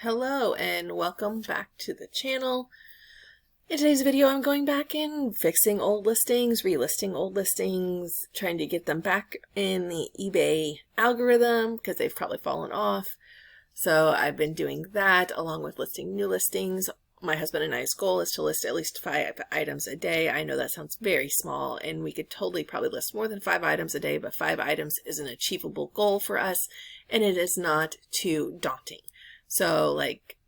Hello and welcome back to the channel. In today's video I'm going back and fixing old listings, relisting old listings, trying to get them back in the eBay algorithm because they've probably fallen off. So I've been doing that along with listing new listings. My husband and I's goal is to list at least 5 items a day. I know that sounds very small and we could totally probably list more than 5 items a day, but 5 items is an achievable goal for us and it is not too daunting. So like,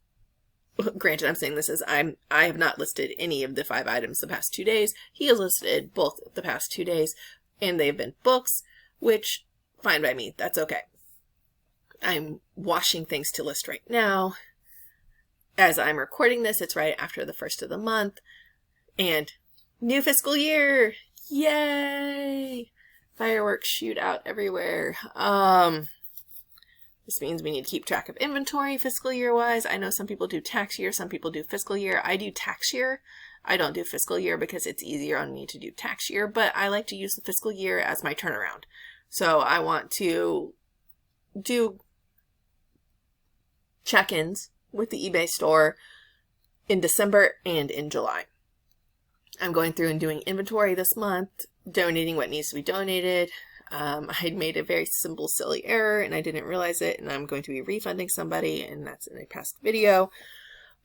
granted, I'm saying this as I have not listed any of the 5 items the past 2 days. He has listed both the past 2 days and they've been books, which fine by me. That's okay. I'm washing things to list right now. As I'm recording this, it's right after the first of the month and new fiscal year. Yay! Fireworks shoot out everywhere. This means we need to keep track of inventory fiscal year wise. I know some people do tax year, some people do fiscal year. I do tax year. I don't do fiscal year because it's easier on me to do tax year, but I like to use the fiscal year as my turnaround. So I want to do check-ins with the eBay store in December and in July. I'm going through and doing inventory this month, donating what needs to be donated. I made a very simple, silly error and I didn't realize it, and I'm going to be refunding somebody, and that's in a past video.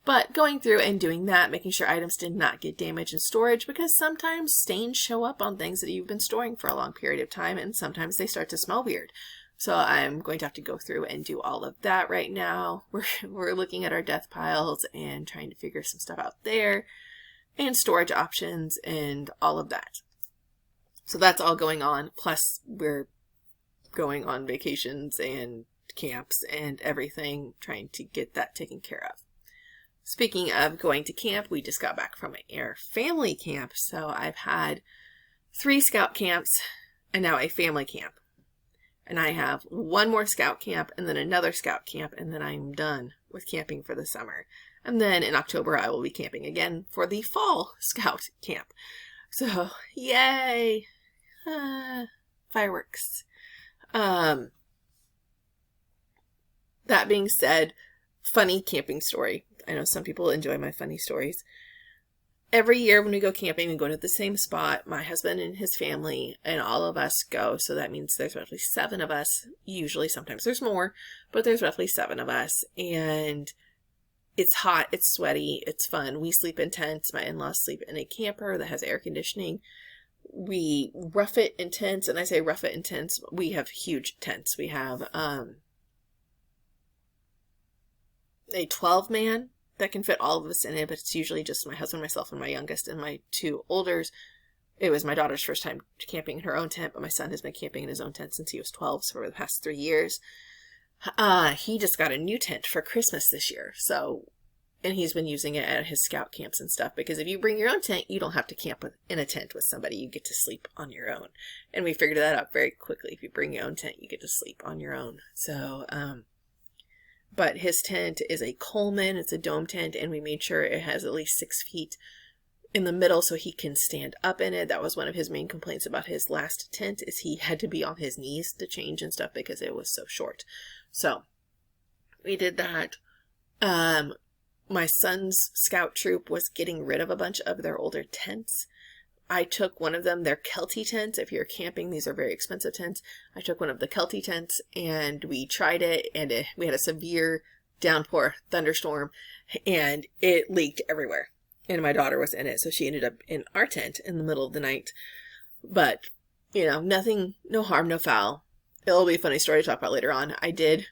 But going through and doing that, making sure items did not get damaged in storage, because sometimes stains show up on things that you've been storing for a long period of time, and sometimes they start to smell weird. So I'm going to have to go through and do all of that right now. We're looking at our death piles and trying to figure some stuff out there, and storage options and all of that. So that's all going on, plus we're going on vacations and camps and everything, trying to get that taken care of. Speaking of going to camp, we just got back from our family camp. So I've had 3 scout camps and now a family camp. And I have 1 more scout camp and then another scout camp, and then I'm done with camping for the summer. And then in October I will be camping again for the fall scout camp. So yay! Fireworks. That being said, funny camping story. I know some people enjoy my funny stories. Every year when we go camping, we go to the same spot. My husband and his family and all of us go. So that means there's roughly 7 of us. Usually, sometimes there's more, but there's roughly 7 of us. And it's hot, it's sweaty, it's fun. We sleep in tents. My in-laws sleep in a camper that has air conditioning. We rough it in tents, and I say rough it in tents. We have huge tents. We have a 12-man that can fit all of us in it, but it's usually just my husband, myself, and my youngest, and my 2 olders. It was my daughter's first time camping in her own tent, but my son has been camping in his own tent since he was 12, so for the past 3 years. He just got a new tent for Christmas this year, and he's been using it at his scout camps and stuff, because if you bring your own tent, you don't have to camp in a tent with somebody. You get to sleep on your own. And we figured that out very quickly. If you bring your own tent, you get to sleep on your own. So, but his tent is a Coleman. It's a dome tent, and we made sure it has at least 6 feet in the middle so he can stand up in it. That was one of his main complaints about his last tent, is he had to be on his knees to change and stuff because it was so short. So we did that. My son's scout troop was getting rid of a bunch of their older tents. I took one of them, their Kelty tents. If you're camping, these are very expensive tents. I took one of the Kelty tents and we tried it, and we had a severe downpour, thunderstorm, and it leaked everywhere. And my daughter was in it, so she ended up in our tent in the middle of the night. But, nothing, no harm, no foul. It'll be a funny story to talk about later on. I did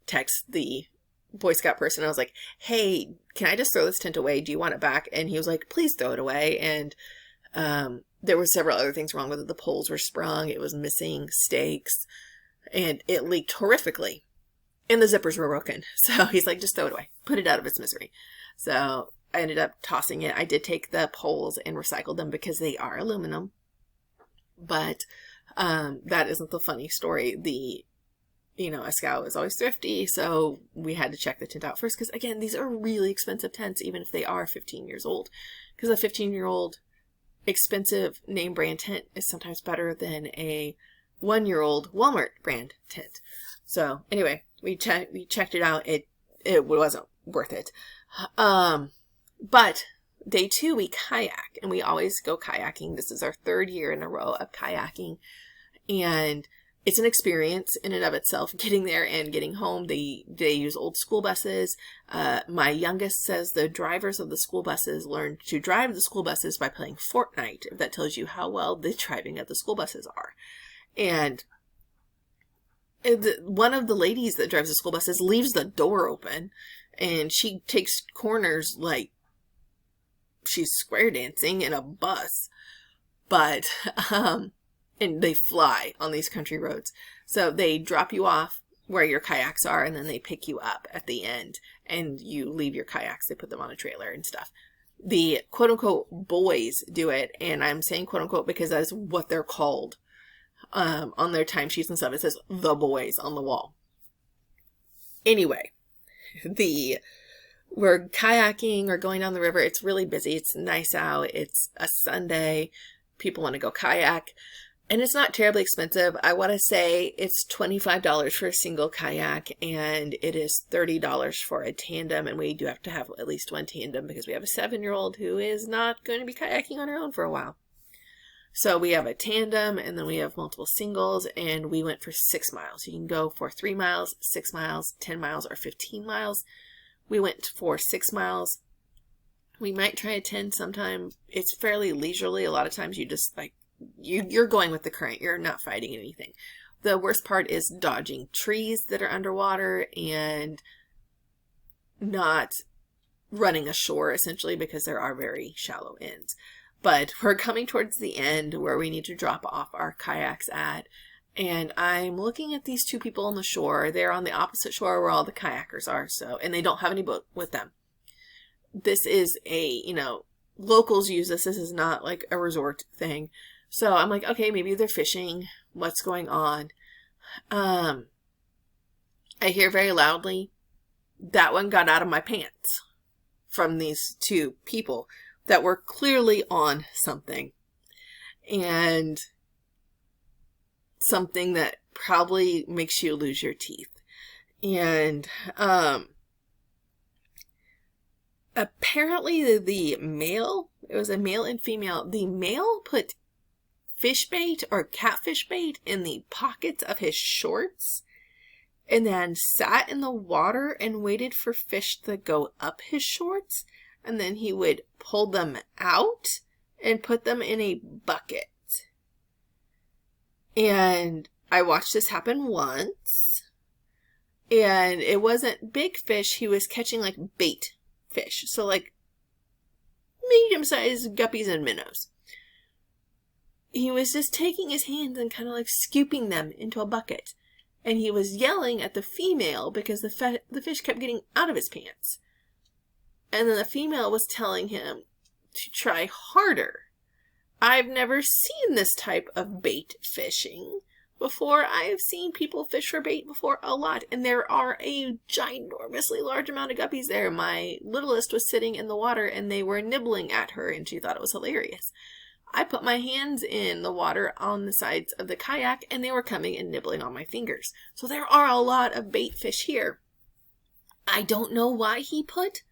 text the Boy Scout person. I was like, hey, can I just throw this tent away? Do you want it back? And he was like, please throw it away. And there were several other things wrong with it. The poles were sprung. It was missing stakes. And it leaked horrifically. And the zippers were broken. So he's like, just throw it away. Put it out of its misery. So I ended up tossing it. I did take the poles and recycle them because they are aluminum. But that isn't the funny story. A scout is always thrifty, so we had to check the tent out first, because again, these are really expensive tents, even if they are 15 years old, because a 15-year-old expensive name brand tent is sometimes better than a 1-year-old Walmart brand tent. So anyway, we checked it out. It wasn't worth it. But day 2, we kayak, and we always go kayaking. This is our 3rd year in a row of kayaking, and it's an experience in and of itself, getting there and getting home. They use old school buses. My youngest says the drivers of the school buses learned to drive the school buses by playing Fortnite. If that tells you how well the driving of the school buses are. And one of the ladies that drives the school buses leaves the door open, and she takes corners like she's square dancing in a bus. But, and they fly on these country roads. So they drop you off where your kayaks are, and then they pick you up at the end, and you leave your kayaks. They put them on a trailer and stuff. The quote-unquote boys do it, and I'm saying quote-unquote because that is what they're called on their timesheets and stuff. It says the boys on the wall. Anyway, we're kayaking or going down the river. It's really busy. It's nice out. It's a Sunday. People want to go kayak. And it's not terribly expensive. I want to say it's $25 for a single kayak, and it is $30 for a tandem. And we do have to have at least one tandem because we have a 7-year-old who is not going to be kayaking on her own for a while. So we have a tandem, and then we have multiple singles, and we went for 6 miles. You can go for 3 miles, 6 miles, 10 miles, or 15 miles. We went for 6 miles. We might try a 10 sometime. It's fairly leisurely. A lot of times you just you're going with the current. You're not fighting anything. The worst part is dodging trees that are underwater and not running ashore, essentially, because there are very shallow ends. But we're coming towards the end where we need to drop off our kayaks at. And I'm looking at these 2 people on the shore. They're on the opposite shore where all the kayakers are. And they don't have any boat with them. This is locals use this. This is not like a resort thing. So I'm like, okay, maybe they're fishing. What's going on? I hear very loudly, that one got out of my pants, from these 2 people that were clearly on something. And something that probably makes you lose your teeth. And apparently the male, it was a male and female, the male put fish bait or catfish bait in the pockets of his shorts and then sat in the water and waited for fish to go up his shorts, and then he would pull them out and put them in a bucket. And I watched this happen once, and it wasn't big fish. He was catching like bait fish, so like medium-sized guppies and minnows. He was just taking his hands and kind of like scooping them into a bucket. And he was yelling at the female because the fish kept getting out of his pants. And then the female was telling him to try harder. I've never seen this type of bait fishing before. I've seen people fish for bait before a lot. And there are a ginormously large amount of guppies there. My littlest was sitting in the water and they were nibbling at her and she thought it was hilarious. I put my hands in the water on the sides of the kayak and they were coming and nibbling on my fingers. So there are a lot of bait fish here. I don't know why he put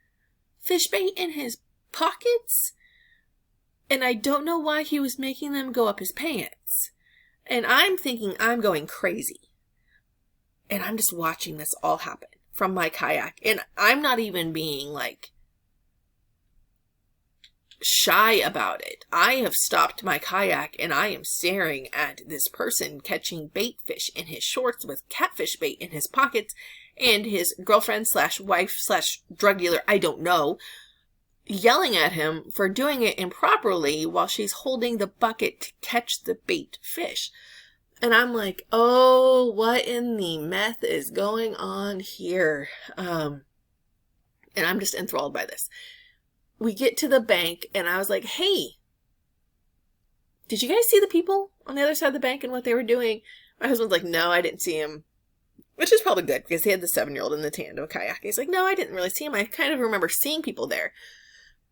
fish bait in his pockets. And I don't know why he was making them go up his pants. And I'm thinking I'm going crazy. And I'm just watching this all happen from my kayak. And I'm not even being like shy about it. I have stopped my kayak and I am staring at this person catching bait fish in his shorts with catfish bait in his pockets, and his girlfriend / wife / drug dealer, I don't know, yelling at him for doing it improperly while she's holding the bucket to catch the bait fish. And I'm like, oh, what in the meth is going on here? And I'm just enthralled by this. We get to the bank and I was like, hey, did you guys see the people on the other side of the bank and what they were doing? My husband's like, no, I didn't see him. Which is probably good because he had the 7-year-old in the tandem kayak. He's like, no, I didn't really see him. I kind of remember seeing people there.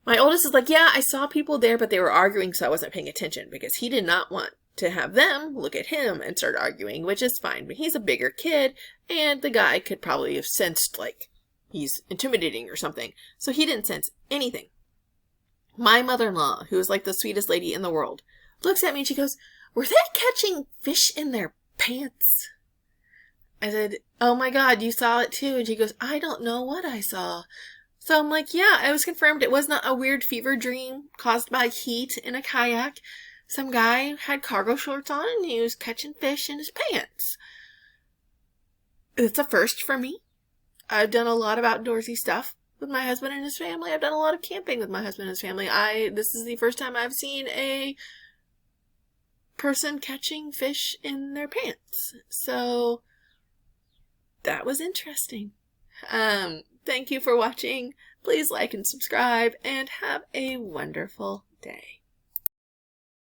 My oldest is like, yeah, I saw people there, but they were arguing, so I wasn't paying attention because he did not want to have them look at him and start arguing, which is fine. But he's a bigger kid, and the guy could probably have sensed, like, he's intimidating or something. So he didn't sense anything. My mother-in-law, who is like the sweetest lady in the world, looks at me and she goes, "Were they catching fish in their pants?" I said, "Oh my God, you saw it too?" And she goes, "I don't know what I saw." So I'm like, yeah, I was confirmed. It was not a weird fever dream caused by heat in a kayak. Some guy had cargo shorts on and he was catching fish in his pants. It's a first for me. I've done a lot of outdoorsy stuff with my husband and his family. I've done a lot of camping with my husband and his family. This is the first time I've seen a person catching fish in their pants. So that was interesting. Thank you for watching. Please like and subscribe and have a wonderful day.